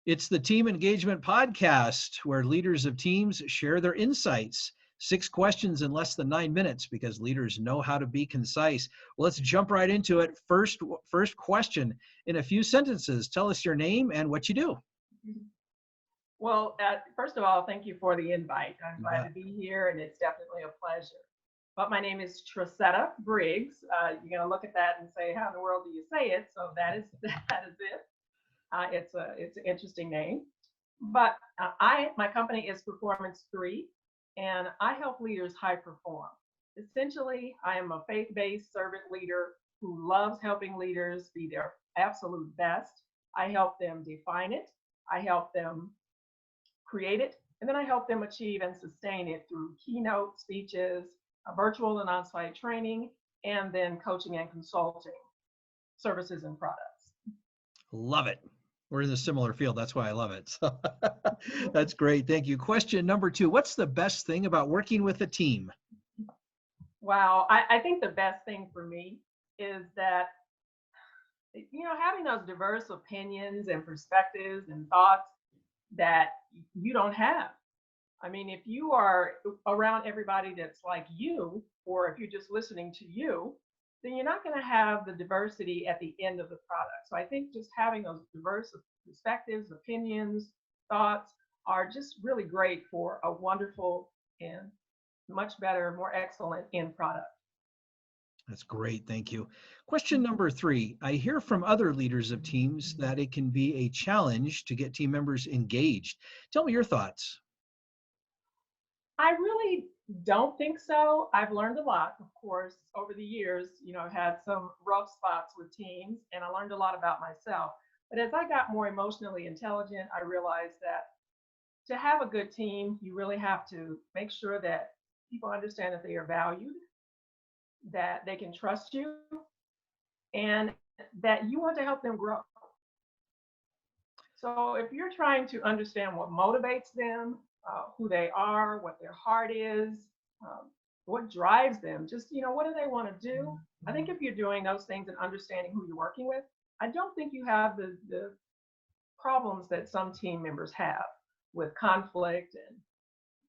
It's the Team Engagement Podcast, where leaders of teams share their insights. 6 questions in less than 9 minutes because leaders know how to be concise. Well, let's jump right into it. First question in a few sentences. Tell us your name and what you do. Well, first of all, thank you for the invite. I'm You glad bet. to be here, and it's definitely a pleasure. But my name is Thresette Briggs. You're going to look at that and say, "How in the world do you say it?" So that is that is it. It's an interesting name. But my company is Performance 3, and I help leaders high perform. Essentially, I am a faith-based servant leader who loves helping leaders be their absolute best. I help them define it. I help them create it, and then I help them achieve and sustain it through keynote speeches, virtual and on-site training, and then coaching and consulting services and products. Love it. We're in a similar field. That's why I love it. So that's great. Thank you. Question number 2. What's the best thing about working with a team? Wow, I think the best thing for me is that, having those diverse opinions and perspectives and thoughts that you don't have. I mean, if you are around everybody that's like you, or if you're just listening to you, then you're not going to have the diversity at the end of the product. So I think just having those diverse perspectives, opinions, thoughts are just really great for a wonderful and much better, more excellent end product. That's great. Thank you. Question number 3. I hear from other leaders of teams that it can be a challenge to get team members engaged. Tell me your thoughts. I really don't think so. I've learned a lot, of course, over the years. I've had some rough spots with teams, and I learned a lot about myself. But as I got more emotionally intelligent, I realized that to have a good team, you really have to make sure that people understand that they are valued, that they can trust you, and that you want to help them grow. So if you're trying to understand what motivates them, who they are, what their heart is, um, what drives them, just, what do they want to do? I think if you're doing those things and understanding who you're working with, I don't think you have the problems that some team members have with conflict and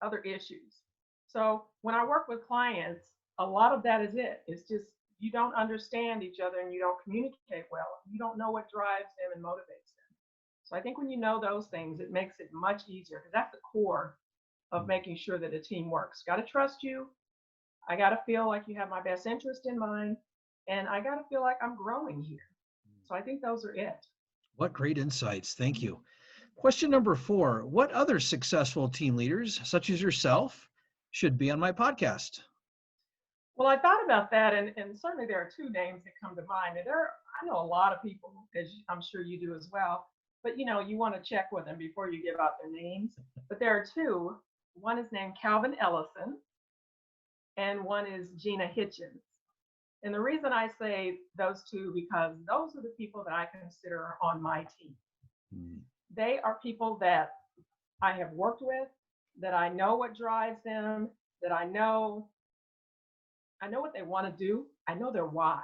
other issues. So when I work with clients, a lot of that is it. It's just you don't understand each other and you don't communicate well. You don't know what drives them and motivates them. So I think when you know those things, it makes it much easier because that's the core of making sure that a team works. Got to trust you. I got to feel like you have my best interest in mind. And I got to feel like I'm growing here. So I think those are it. What great insights. Thank you. Question number 4. What other successful team leaders, such as yourself, should be on my podcast? Well, I thought about that, and certainly there are two names that come to mind. And I know a lot of people, as I'm sure you do as well, but you want to check with them before you give out their names. But there are two. One is named Calvin Ellison, and one is Gina Hitchens. And the reason I say those two because those are the people that I consider on my team. Hmm. They are people that I have worked with, that I know what drives them, that I know what they want to do. I know their why.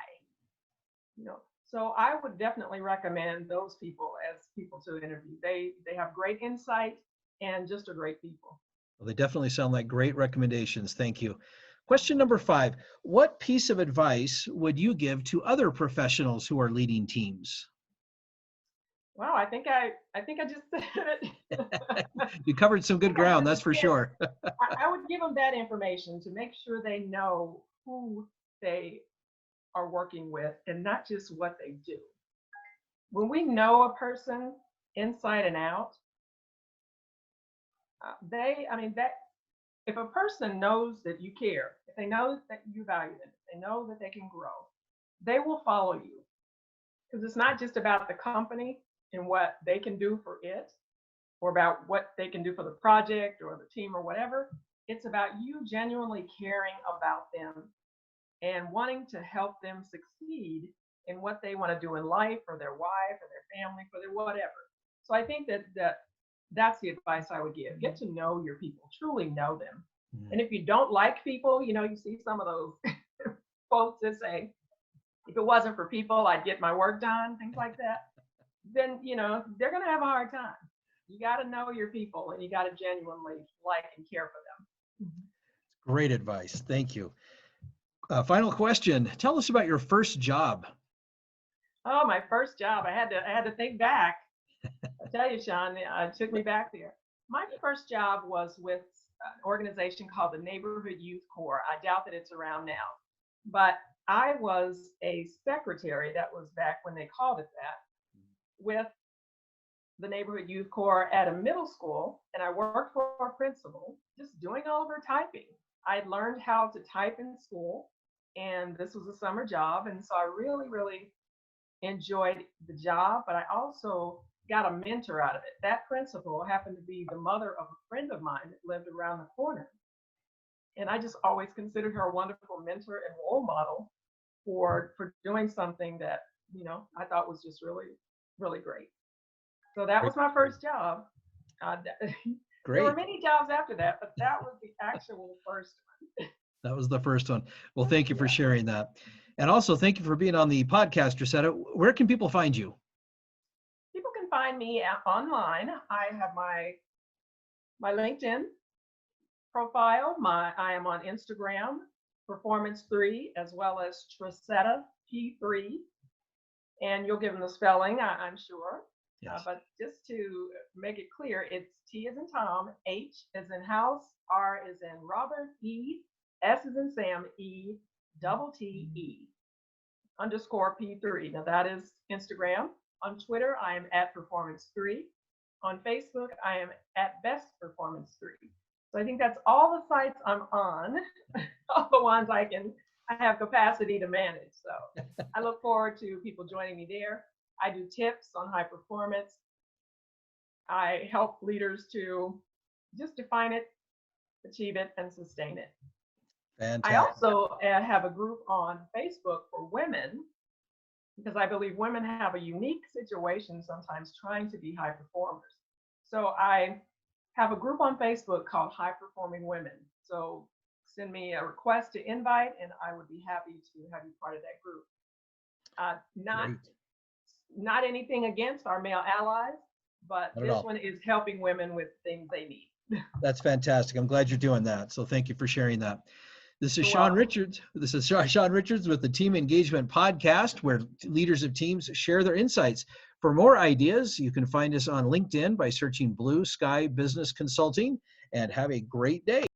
You know, so I would definitely recommend those people as people to interview. They have great insight and just are great people. Well, they definitely sound like great recommendations. Thank you. Question number 5. What piece of advice would you give to other professionals who are leading teams? Wow, I think I just said it. You covered some good I ground, just that's for said sure. I would give them that information to make sure they know who they are working with and not just what they do. When we know a person inside and out, I mean, that if a person knows that you care, if they know that you value them, if they know that they can grow, they will follow you because it's not just about the company and what they can do for it or about what they can do for the project or the team or whatever. It's about you genuinely caring about them and wanting to help them succeed in what they want to do in life for their wife or their family, for their whatever. So I think that's the advice I would give. Get to know your people, truly know them. And Mm. if you don't like people, you see some of those quotes that say, if it wasn't for people, I'd get my work done, things like that. Then, they're going to have a hard time. You got to know your people, and you got to genuinely like and care for them. Great advice. Thank you. Final question. Tell us about your first job. Oh, my first job. I had to think back. I tell you, Sean, it took me back there. My first job was with an organization called the Neighborhood Youth Corps. I doubt that it's around now, but I was a secretary. That was back when they called it that, with the Neighborhood Youth Corps at a middle school, and I worked for a principal, just doing all of her typing. I learned how to type in school, and this was a summer job, and so I really, really enjoyed the job, but I also got a mentor out of it. That principal happened to be the mother of a friend of mine that lived around the corner. And I just always considered her a wonderful mentor and role model for doing something that, I thought was just really, really great. So that was my first job. There Great. were many jobs after that, but that was the actual first one. That was the first one. Well, thank you for sharing that. And also thank you for being on the podcast, Thresette. Where can people find you? People can find me online. I have my LinkedIn profile. I am on Instagram, Performance3, as well as Thresette P3. And you'll give them the spelling, I'm sure. Yes. But just to make it clear, it's T as in Tom, H as in house, R as in Robert, E, S as in Sam, E, double T, E, _ P3. Now that is Instagram. On Twitter, I am at Performance3. On Facebook, I am at Best Performance3. So I think that's all the sites I'm on, all the ones I have capacity to manage. So I look forward to people joining me there. I do tips on high performance. I help leaders to just define it, achieve it, and sustain it. Fantastic. I also have a group on Facebook for women, because I believe women have a unique situation sometimes trying to be high performers. So I have a group on Facebook called High Performing Women. So send me a request to invite, and I would be happy to have you part of that group. Not anything against our male allies, but this one is helping women with things they need. That's fantastic. I'm glad you're doing that. So thank you for sharing that. This is Sean Richards. This is Sean Richards with the Team Engagement Podcast, where leaders of teams share their insights. For more ideas, you can find us on LinkedIn by searching Blue Sky Business Consulting, and have a great day.